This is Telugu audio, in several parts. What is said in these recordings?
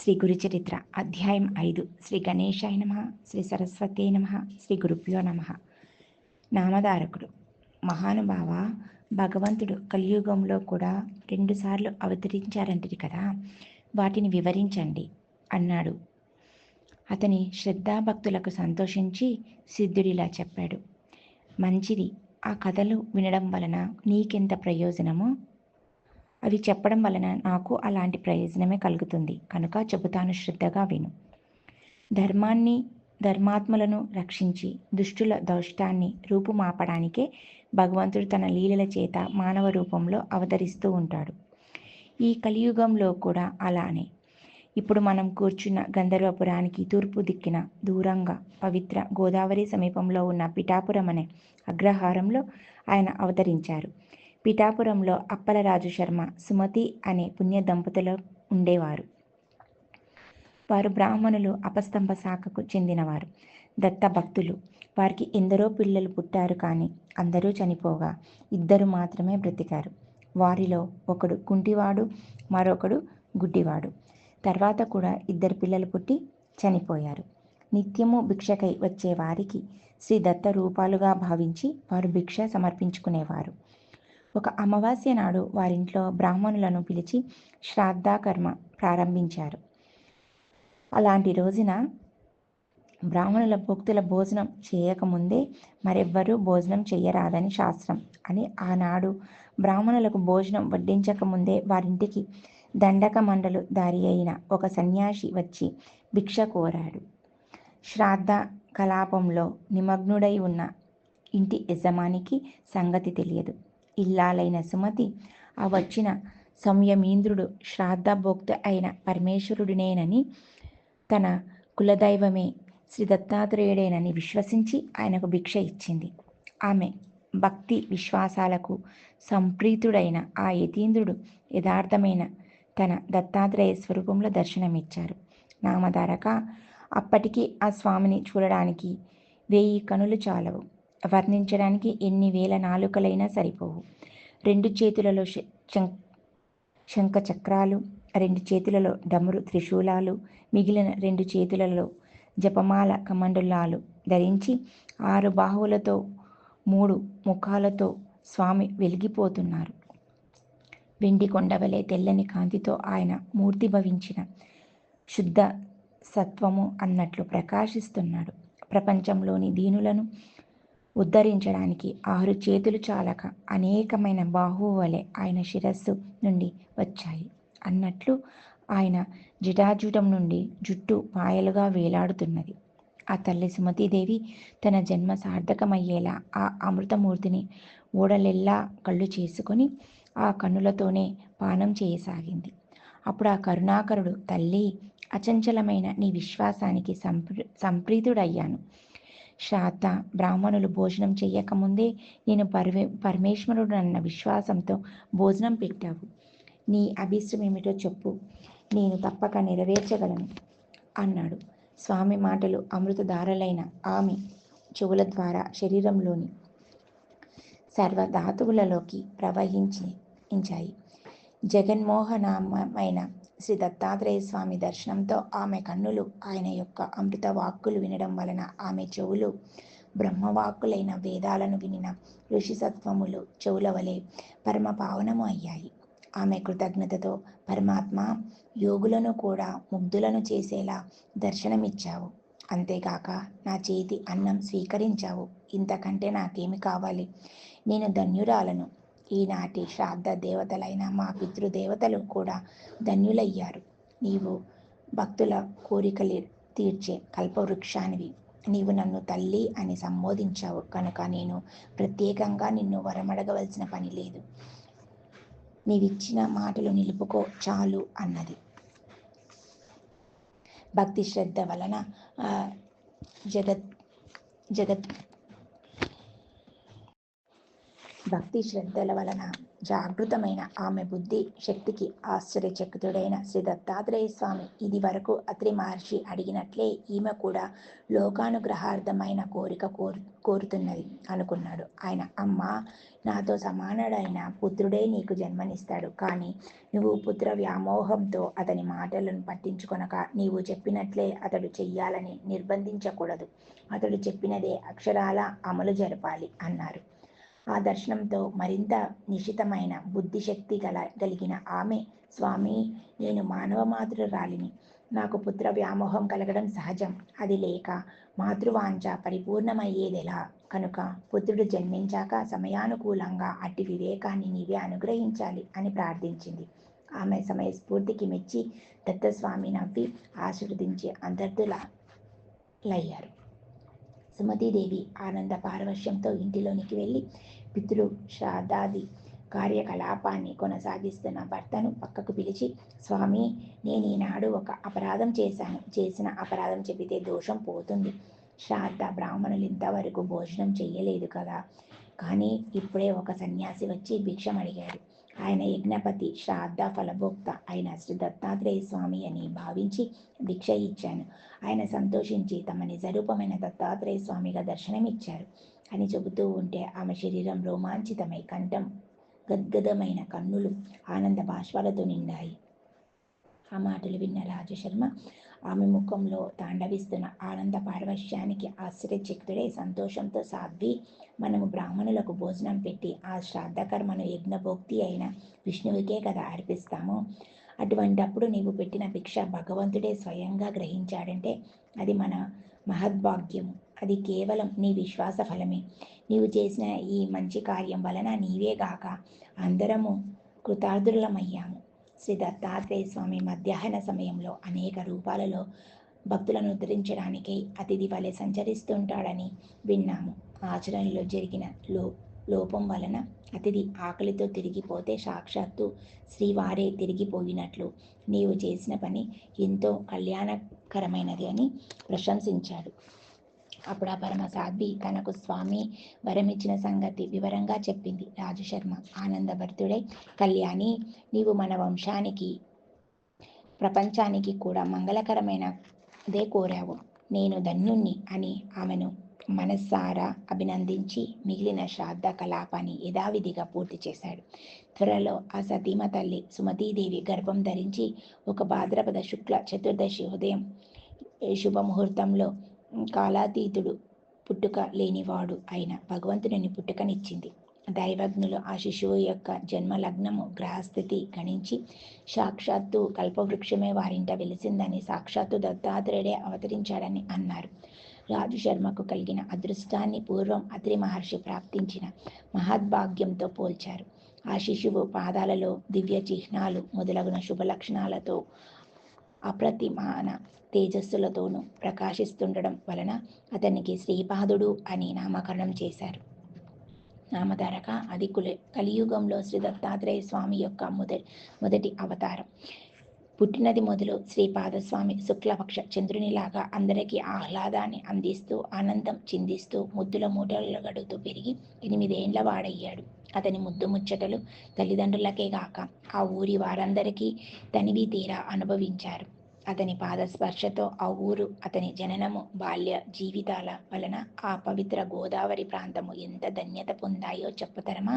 శ్రీ గురుచరిత్ర అధ్యాయం 5 శ్రీ గణేశాయ నమః శ్రీ సరస్వతే నమః శ్రీ గురుభ్యో నమః. నామధారకుడు. మహానుభావ, భగవంతుడు కలియుగంలో కూడా 2 సార్లు అవతరించారంటిది కదా, వాటిని వివరించండి అన్నాడు. అతని శ్రద్ధాభక్తులకు సంతోషించి సిద్ధుడిలా చెప్పాడు. మంచిది, ఆ కథలు వినడం వలన నీకెంత ప్రయోజనమో అవి చెప్పడం వలన నాకు అలాంటి ప్రయోజనమే కలుగుతుంది కనుక చెబుతాను, శ్రద్ధగా విను. ధర్మాత్మలను రక్షించి దుష్టుల దౌష్టాన్ని రూపుమాపడానికే భగవంతుడు తన లీలల చేత మానవ రూపంలో అవతరిస్తూ ఉంటాడు. ఈ కలియుగంలో కూడా అలానే. ఇప్పుడు మనం కూర్చున్న గంధర్వపురానికి తూర్పు దిక్కిన దూరంగా పవిత్ర గోదావరి సమీపంలో ఉన్న పిఠాపురం అనే అగ్రహారంలో ఆయన అవతరించారు. పిఠాపురంలో అప్పలరాజు శర్మ, సుమతి అనే పుణ్య దంపతులు ఉండేవారు. వారు బ్రాహ్మణులు, అపస్తంభ శాఖకు చెందినవారు, దత్త భక్తులు. వారికి ఎందరో పిల్లలు పుట్టారు, కానీ అందరూ చనిపోగా 2 మాత్రమే బ్రతికారు. వారిలో ఒకడు కుంటివాడు, మరొకడు గుడ్డివాడు. తర్వాత కూడా 2 పిల్లలు పుట్టి చనిపోయారు. నిత్యము భిక్షకై వచ్చే వారికి శ్రీ దత్త రూపాలుగా భావించి వారు భిక్ష సమర్పించుకునేవారు. ఒక అమావాస్య నాడు వారింట్లో బ్రాహ్మణులను పిలిచి శ్రాద్ధకర్మ ప్రారంభించారు. అలాంటి రోజున బ్రాహ్మణుల భక్తుల భోజనం చేయకముందే మరెవ్వరూ భోజనం చెయ్యరాదని శాస్త్రం అని ఆనాడు బ్రాహ్మణులకు భోజనం వడ్డించకముందే వారింటికి దండక మండలు దారి అయిన ఒక సన్యాసి వచ్చి భిక్ష కోరాడు. శ్రాద్ధ కలాపంలో నిమగ్నుడై ఉన్న ఇంటి యజమానికి సంగతి తెలియదు. ఇల్లాలైన సుమతి ఆ వచ్చిన సంయమీంద్రుడు శ్రాద్ధభోక్త అయిన పరమేశ్వరుడినేనని, తన కులదైవమే శ్రీ దత్తాత్రేయుడేనని విశ్వసించి ఆయనకు భిక్ష ఇచ్చింది. ఆమె భక్తి విశ్వాసాలకు సంప్రీతుడైన ఆ యతీంద్రుడు యథార్థమైన తన దత్తాత్రేయ స్వరూపంలో దర్శనమిచ్చారు. నామధారక, అప్పటికి ఆ స్వామిని చూడడానికి 1000 కనులు చాలవు. వర్ణించడానికి ఎన్ని వేల నాలుకలైనా సరిపోవు. 2 చేతులలో శంఖ చక్రాలు, 2 చేతులలో డమరు త్రిశూలాలు, మిగిలిన 2 చేతులలో జపమాల కమండలాలు ధరించి 6 బాహువులతో 3 ముఖాలతో స్వామి వెలిగిపోతున్నారు. వెండి కొండవలే తెల్లని కాంతితో ఆయన మూర్తి భవించిన శుద్ధ సత్వము అన్నట్లు ప్రకాశిస్తున్నాడు. ప్రపంచంలోని దీనులను ఉద్ధరించడానికి 6 చేతులు చాలక అనేకమైన బాహువు వలె ఆయన శిరస్సు నుండి వచ్చాయి అన్నట్లు ఆయన జటాజూటం నుండి జుట్టు పాయలుగా వేలాడుతున్నది. ఆ తల్లి సుమతీదేవి తన జన్మ సార్థకమయ్యేలా ఆ అమృతమూర్తిని ఓడలెల్లా కళ్ళు చేసుకొని ఆ కన్నులతోనే పానం చేయసాగింది. అప్పుడు ఆ కరుణాకరుడు, తల్లి, అచంచలమైన నీ విశ్వాసానికి సంప్రీతుడయ్యాను. శ్రాద్ధ బ్రాహ్మణులు భోజనం చెయ్యకముందే నేను పరమేశ్వరుడు అన్న విశ్వాసంతో భోజనం పెట్టావు. నీ అభీష్టం ఏమిటో చెప్పు, నేను తప్పక నెరవేర్చగలను అన్నాడు. స్వామి మాటలు అమృతధారలైన ఆమె చెవుల ద్వారా శరీరంలోని సర్వధాతువులలోకి ప్రవహించాయి. జగన్మోహనమైన శ్రీ దత్తాత్రేయ స్వామి దర్శనంతో ఆమె కన్నులు ఆయన యొక్క అమృత వాక్కులు వినడం వలన ఆమె చెవులు బ్రహ్మవాక్కులైన వేదాలను వినిన ఋషిసత్వములు చెవుల వలె పరమ పావనము అయ్యాయి. ఆమె కృతజ్ఞతతో, పరమాత్మ, యోగులను కూడా ముగ్ధులను చేసేలా దర్శనమిచ్చావు. అంతేగాక నా చేతి అన్నం స్వీకరించావు. ఇంతకంటే నాకేమి కావాలి? నేను ధన్యురాలను. ఈనాటి శ్రాద్ధ దేవతలైన మా పితృదేవతలు కూడా ధన్యులయ్యారు. నీవు భక్తుల కోరికలు తీర్చే కల్పవృక్షానివి. నీవు నన్ను తల్లి అని సంబోధించావు కనుక నేను ప్రత్యేకంగా నిన్ను వరమడగవలసిన పని లేదు. నీవిచ్చిన మాటలు నిలుపుకో చాలు అన్నది. భక్తి శ్రద్ధ వలన భక్తి శ్రద్ధల వలన జాగృతమైన ఆమె బుద్ధి శక్తికి ఆశ్చర్యచకితుడైన శ్రీ దత్తాత్రేయ స్వామి ఇది వరకు అత్రి మహర్షి అడిగినట్లే ఈమె కూడా లోకానుగ్రహార్థమైన కోరిక కోరుతున్నది అనుకున్నాడు. ఆయన, అమ్మ, నాతో సమానుడైన పుత్రుడే నీకు జన్మనిస్తాడు. కానీ నువ్వు పుత్ర వ్యామోహంతో అతని మాటలను పట్టించుకొనక నీవు చెప్పినట్లే అతడు చెయ్యాలని నిర్బంధించకూడదు. అతడు చెప్పినదే అక్షరాల అమలు జరపాలి అన్నారు. ఆ దర్శనంతో మరింత నిశితమైన బుద్ధిశక్తి కలిగిన ఆమె, స్వామి, నేను మానవ మాతృరాలిని. నాకు పుత్ర వ్యామోహం కలగడం సహజం. అది లేక మాతృవాంఛ పరిపూర్ణమయ్యేదెలా? కనుక పుత్రుడు జన్మించాక సమయానుకూలంగా అట్టి వివేకాన్ని నీవే అనుగ్రహించాలి అని ప్రార్థించింది. ఆమె సమయస్ఫూర్తికి మెచ్చి దత్తస్వామి నవ్వి ఆశీర్వదించి అంతర్ధులయ్యారు. సుమతీదేవి ఆనంద పారవశ్యంతో ఇంటిలోనికి వెళ్ళి పితృ శ్రాద్ధాది కార్యకలాపాన్ని కొనసాగిస్తున్న భర్తను పక్కకు పిలిచి, స్వామి, నేను ఈనాడు ఒక అపరాధం చేశాను. చేసిన అపరాధం చెబితే దోషం పోతుంది. శ్రాద్ధ బ్రాహ్మణులు ఇంతవరకు భోజనం చెయ్యలేదు కదా. కానీ ఇప్పుడే ఒక సన్యాసి వచ్చి భిక్షం అడిగాడు. ఆయన యజ్ఞపతి, శ్రాద్ధ ఫలభోక్త అయిన శ్రీ దత్తాత్రేయ స్వామి అని భావించి భిక్ష ఇచ్చాను. ఆయన సంతోషించి తమ నిజరూపమైన దత్తాత్రేయ స్వామిగా దర్శనమిచ్చారు అని చెబుతూ ఉంటే ఆమె శరీరం రోమాంచితమై కంఠం గద్గదమైన కన్నులు ఆనంద బాష్పాలతో నిండాయి. ఆ మాటలు విన్న రాజశర్మ ఆమె ముఖంలో తాండవిస్తున్న ఆనంద పారవశ్యానికి ఆశ్చర్యచకితుడై సంతోషంతో, సాధ్వి, మనము బ్రాహ్మణులకు భోజనం పెట్టి ఆ శ్రాద్ధకర్మను యజ్ఞభోక్తి అయిన విష్ణువుకే కదా అర్పిస్తాము. అటువంటప్పుడు నీవు పెట్టిన భిక్ష భగవంతుడే స్వయంగా గ్రహించాడంటే అది మన మహద్భాగ్యము. అది కేవలం నీ విశ్వాస ఫలమే. నీవు చేసిన ఈ మంచి కార్యం వలన నీవేగాక అందరము కృతార్థులమయ్యాము. శ్రీ దత్తాత్రేయ స్వామి మధ్యాహ్న సమయంలో అనేక రూపాలలో భక్తులను ఉద్ధరించడానికి అతిథి వలె సంచరిస్తుంటాడని విన్నాము. ఆచరణలో జరిగిన లోపం వలన అతిథి ఆకలితో తిరిగిపోతే సాక్షాత్తు శ్రీవారే తిరిగిపోయినట్లు నీవు చేసిన పని ఎంతో కళ్యాణకరమైనది అని ప్రశంసించాడు. అప్పుడు ఆ పరమ సాధ్వి తనకు స్వామి వరమిచ్చిన సంగతి వివరంగా చెప్పింది. రాజశర్మ ఆనందభరితుడై, కళ్యాణి, నీవు మన వంశానికి, ప్రపంచానికి కూడా మంగళకరమైనదే కోరావు. నేను ధన్యుణ్ణి అని ఆమెను మనస్సారా అభినందించి మిగిలిన శ్రాద్ధ కలాపాన్ని యథావిధిగా పూర్తి చేశాడు. త్వరలో ఆ సతీమ తల్లి సుమతీదేవి గర్భం ధరించి ఒక భాద్రపద శుక్ల చతుర్దశి ఉదయం శుభముహూర్తంలో కాలాతీతుడు, పుట్టుక లేనివాడు అయిన భగవంతుని పుట్టుకనిచ్చింది. దైవజ్ఞులు ఆ శిశువు యొక్క జన్మ లగ్నము గ్రహస్థితి గణించి సాక్షాత్తు కల్పవృక్షమే వారింట వెలిసిందని, సాక్షాత్తు దత్తాత్రేయుడే అవతరించాడని అన్నారు. రాజు శర్మకు కలిగిన అదృష్టాన్ని పూర్వం అత్రి మహర్షి ప్రాప్తించిన మహద్భాగ్యంతో పోల్చారు. ఆ శిశువు పాదాలలో దివ్య చిహ్నాలు మొదలగున శుభలక్షణాలతో అప్రతిమాన తేజస్సులతోనూ ప్రకాశిస్తుండడం వలన అతనికి శ్రీపాదుడు అని నామకరణం చేశారు. నామధారక అది కలియుగంలో శ్రీ దత్తాత్రేయ స్వామి యొక్క మొదటి అవతారం. పుట్టినది మొదలు శ్రీపాదస్వామి శుక్లపక్ష చంద్రునిలాగా అందరికీ ఆహ్లాదాన్ని అందిస్తూ ఆనందం చిందిస్తూ ముద్దుల మూటలు గడుతూ పెరిగి 8 ఏండ్ల వాడయ్యాడు. అతని ముద్దు ముచ్చటలు తల్లిదండ్రులకే గాక ఆ ఊరి వారందరికీ తనివి తీరా అనుభవించారు. అతని పాదస్పర్శతో ఆ ఊరు, అతని జననము, బాల్య జీవితాల వలన ఆ పవిత్ర గోదావరి ప్రాంతము ఎంత ధన్యత పొందాయో చెప్పతరమా?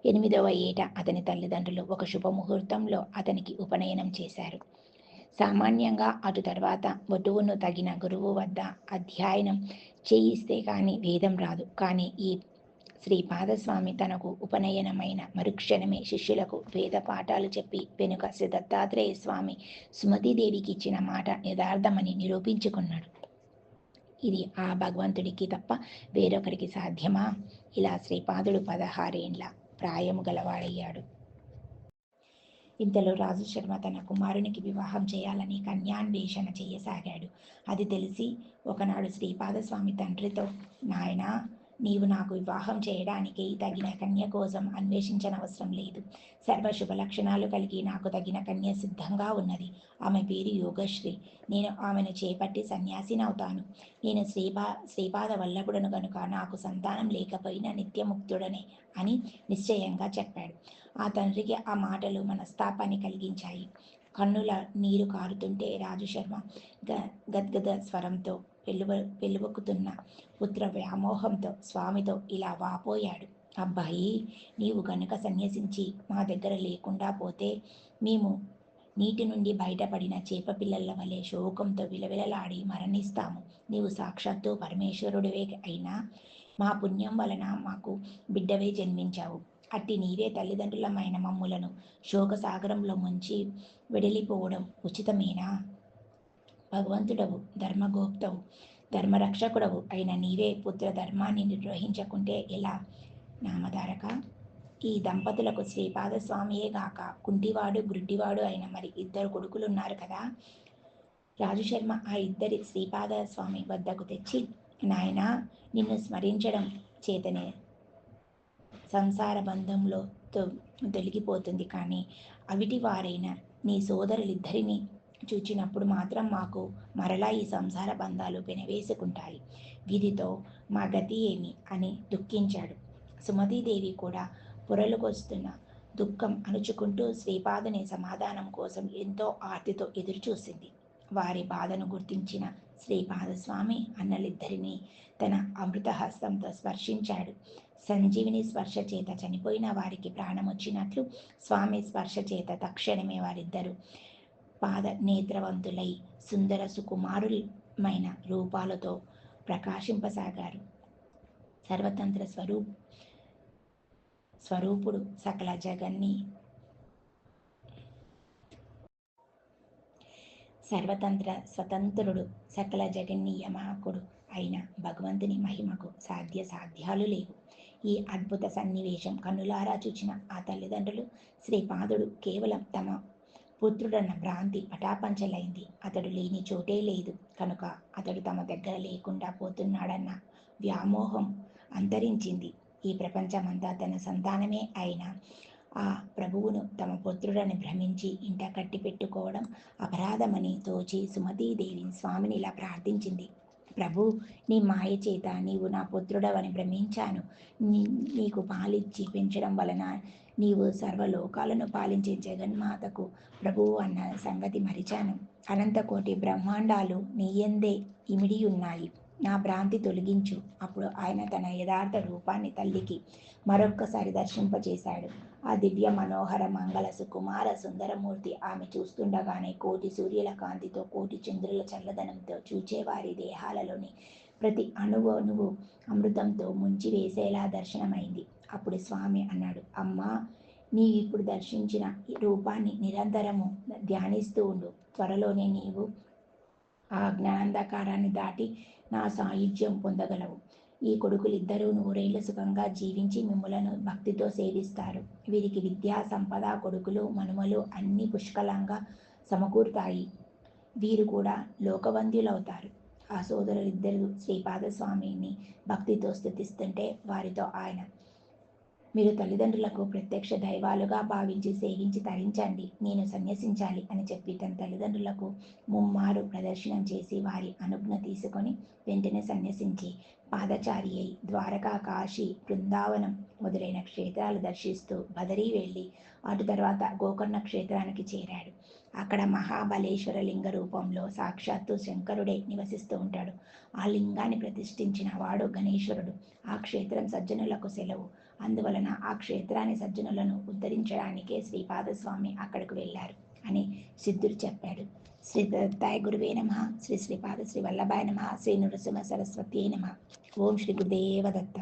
8వ ఏట అతని తల్లిదండ్రులు ఒక శుభముహూర్తంలో అతనికి ఉపనయనం చేశారు. సామాన్యంగా అటు తర్వాత వటువును తగిన గురువు వద్ద అధ్యయనం చేయిస్తే కానీ వేదం రాదు. కానీ ఈ శ్రీపాదస్వామి తనకు ఉపనయనమైన మరుక్షణమే శిష్యులకు వేద పాఠాలు చెప్పి వెనుక శ్రీ దత్తాత్రేయ స్వామి సుమతీదేవికి ఇచ్చిన మాట యథార్థమని నిరూపించుకున్నాడు. ఇది ఆ భగవంతుడికి తప్ప వేరొకరికి సాధ్యమా? ఇలా శ్రీపాదుడు 16 ఏండ్ల ప్రాయము గలవాడయ్యాడు. ఇంతలో రాజశర్మ తన కుమారునికి వివాహం చేయాలని కన్యాన్వేషణ చేయసాగాడు. అది తెలిసి ఒకనాడు శ్రీపాదస్వామి తండ్రితో, నాయనా, నీవు నాకు వివాహం చేయడానికి తగిన కన్య కోసం అన్వేషించనవసరం లేదు. సర్వ శుభ లక్షణాలు కలిగి నాకు తగిన కన్య సిద్ధంగా ఉన్నది. ఆమె పేరు యోగశ్రీ. నేను ఆమెను చేపట్టి సన్యాసినవుతాను. నేను శ్రీపాద వల్లభుడను కనుక నాకు సంతానం లేకపోయినా నిత్యముక్తుడనే అని నిశ్చయంగా చెప్పాడు. ఆ తండ్రికి ఆ మాటలు మనస్తాపాన్ని కలిగించాయి. కన్నుల నీరు కారుతుంటే రాజుశర్మ గద్గద స్వరంతో పెళ్ళుబొక్కుతున్న పుత్ర వ్యామోహంతో స్వామితో ఇలా వాపోయాడు. అబ్బాయి, నీవు గనుక సన్యసించి మా దగ్గర లేకుండా పోతే మేము నీటి నుండి బయటపడిన చేపపిల్లల వలె శోకంతో విలవిలలాడి మరణిస్తాము. నీవు సాక్షాత్తు పరమేశ్వరుడివే అయినా మా పుణ్యం వలన మాకు బిడ్డవే జన్మించావు. అట్టి నీవే తల్లిదండ్రులమైన మమ్ములను శోకసాగరంలో ముంచి వెడలిపోవడం ఉచితమేనా? భగవంతుడవు, ధర్మగోప్తవు, ధర్మరక్షకుడవు అయిన నీవే పుత్ర ధర్మాన్ని నిర్వహించకుంటే ఎలా? నామధారక, ఈ దంపతులకు శ్రీపాదస్వామియే గాక కుంటివాడు గ్రుడ్డివాడు అయిన మరి 2 కొడుకులున్నారు కదా. రాజుశర్మ ఆ ఇద్దరి శ్రీపాదస్వామి వద్దకు తెచ్చి, నాయనా, నిన్ను స్మరించడం చేతనే సంసార బంధంలో తొలగిపోతుంది, కానీ అవిటి వారైన నీ సోదరులిద్దరినీ చూచినప్పుడు మాత్రం మాకు మరలా ఈ సంసార బంధాలు పెనవేసుకుంటాయి. వీరితో మా గతి ఏమి అని దుఃఖించాడు. సుమతీదేవి కూడా పొరలుకొస్తున్న దుఃఖం అణుచుకుంటూ శ్రీపాదుని సమాధానం కోసం ఎంతో ఆర్తితో ఎదురుచూసింది. వారి బాధను గుర్తించిన శ్రీపాదస్వామి అన్నలిద్దరినీ తన అమృతహస్తంతో స్పర్శించాడు. సంజీవిని స్పర్శ చేత చనిపోయిన వారికి ప్రాణమొచ్చినట్లు స్వామి స్పర్శ చేత తక్షణమే వారిద్దరూ పాద నేత్రవంతులై సుందర సుకుమారులమైన రూపాలతో ప్రకాశింపసాగారు. సర్వతంత్ర స్వరూపుడు సకల జగన్ని స్వతంత్రుడు సకల జగన్నియమాకుడు అయిన భగవంతుని మహిమకు సాధ్యాలు లేవు. ఈ అద్భుత సన్నివేశం కన్నులారా చూచిన ఆ తల్లిదండ్రులు శ్రీపాదుడు కేవలం తమ పుత్రుడన్న భ్రాంతి పటాపంచలైంది. అతడు లేని చోటే లేదు కనుక అతడు తమ దగ్గర లేకుండా పోతున్నాడన్న వ్యామోహం అంతరించింది. ఈ ప్రపంచమంతా తన సంతానమే అయిన ఆ ప్రభువును తమ పుత్రుడని భ్రమించి ఇంట కట్టి పెట్టుకోవడం అపరాధమని తోచి సుమతీదేవి స్వామిని ఇలా ప్రార్థించింది. ప్రభు, నీ మాయ చేత నీవు నా పుత్రుడవని భ్రమించాను. నీకు పాలిచ్చి పెంచడం వలన నీవు సర్వలోకాలను పాలించే జగన్మాతకు ప్రభువు అన్న సంగతి మరిచాను. అనంతకోటి బ్రహ్మాండాలు నీయందే ఇమిడి ఉన్నాయి. నా భ్రాంతి తొలగించు. అప్పుడు ఆయన తన యథార్థ రూపాన్ని తల్లికి మరొక్కసారి దర్శింపచేశాడు. ఆ దివ్య మనోహర మంగళ సుకుమార సుందరమూర్తి ఆమె చూస్తుండగానే కోటి సూర్యుల కాంతితో కోటి చంద్రుల చల్లదనంతో చూచేవారి దేహాలలోని ప్రతి అణువు అమృతంతో ముంచి వేసేలా దర్శనమైంది. అప్పుడు స్వామి అన్నాడు, అమ్మా, నీవిప్పుడు దర్శించిన రూపాన్ని నిరంతరము ధ్యానిస్తూ ఉండు. త్వరలోనే నీవు ఆ జ్ఞానాంధకారాన్ని దాటి నా సాయుధ్యం పొందగలవు. ఈ కొడుకులిద్దరూ 100 ఏళ్ళు సుఖంగా జీవించి మిమ్ములను భక్తితో సేవిస్తారు. వీరికి విద్యా సంపద, కొడుకులు మనుమలు అన్నీ పుష్కలంగా సమకూరుతాయి. వీరు కూడా లోకవంద్యులవుతారు. ఆ సోదరులిద్దరూ శ్రీపాదస్వామిని భక్తితో స్తుతిస్తుంటే వారితో ఆయన, మీరు తల్లిదండ్రులకు ప్రత్యక్ష దైవాలుగా భావించి సేవించి తరించండి. నేను సన్యసించాలి అని చెప్పి తన తల్లిదండ్రులకు ముమ్మారు ప్రదర్శనం చేసి వారి అనుజ్ఞ తీసుకొని వెంటనే సన్యసించి పాదచారి అయి ద్వారకా, కాశీ, బృందావనం మొదలైన క్షేత్రాలు దర్శిస్తూ బదరీ వెళ్ళి అటు తర్వాత గోకర్ణ క్షేత్రానికి చేరాడు. అక్కడ మహాబలేశ్వర లింగ రూపంలో సాక్షాత్తు శంకరుడే నివసిస్తూ ఉంటాడు. ఆ లింగాన్ని ప్రతిష్ఠించిన వాడు గణేశ్వరుడు. ఆ క్షేత్రం సజ్జనులకు సెలవు. అందువలన ఆ క్షేత్రాన్ని సజ్జనులను ఉద్ధరించడానికే శ్రీపాదస్వామి అక్కడికి వెళ్ళారు అని సిద్ధుడు చెప్పాడు. శ్రీ దత్తాయ గురువే నమః. శ్రీ శ్రీపాద శ్రీ వల్లభాయ నమః. శ్రీ నృసింహ సరస్వతి నమః. ఓం శ్రీ గురుదేవ దత్త.